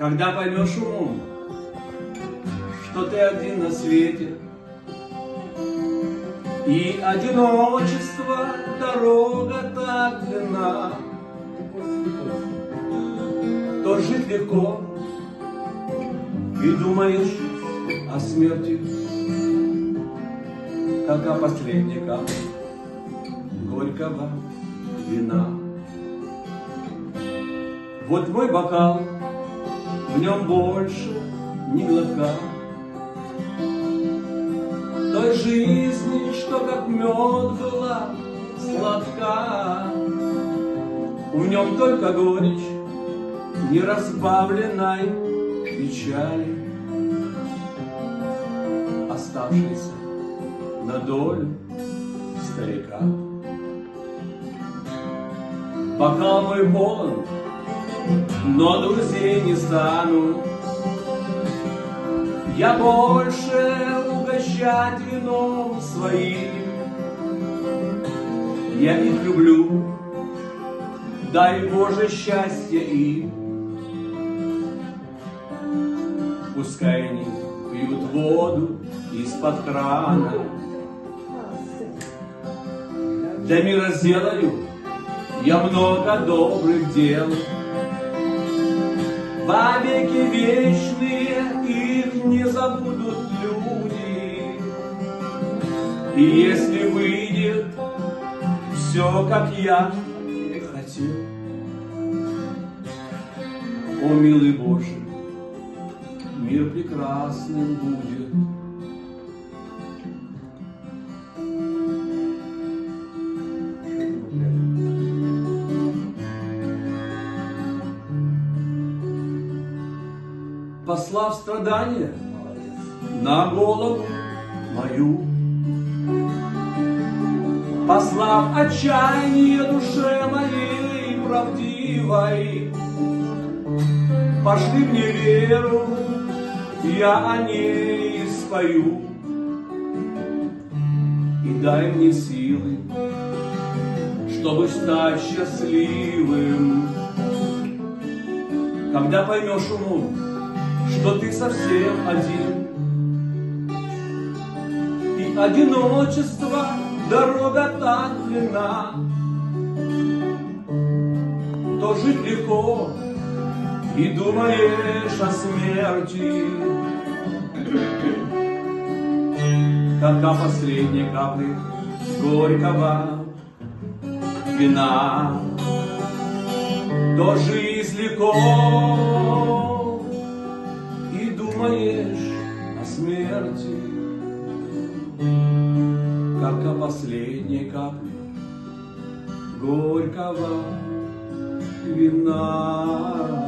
Когда поймешь умом, что ты один на свете, и одиночество дорога так длинна, то жить легко, и думаешь о смерти, как о последней капле горького вина. Вот мой бокал, в нем больше ни глотка той жизни, что как мед была сладка. В нем только горечь неразбавленной печали, оставшейся на долю старика. Бокал мой полон, но друзей не стану я больше угощать вином своим. Я их люблю, дай Боже счастья им. Пускай они пьют воду из-под крана. Для мира сделаю я много добрых дел. Вовеки вечные их не забудут люди. И если выйдет все, как я хотел, о, милый Боже, мир прекрасным будет. Послав страдания на голову мою, послав отчаяние душе моей правдивой, пошли мне веру, я о ней спою. И дай мне силы, чтобы стать счастливым. Когда поймешь умом, что ты совсем один, и одиночество дорога так длинна, то жить легко, и думаешь о смерти, как о последней капле горького вина, то жизнь легко, думаешь о смерти, как о последней капле горького вина.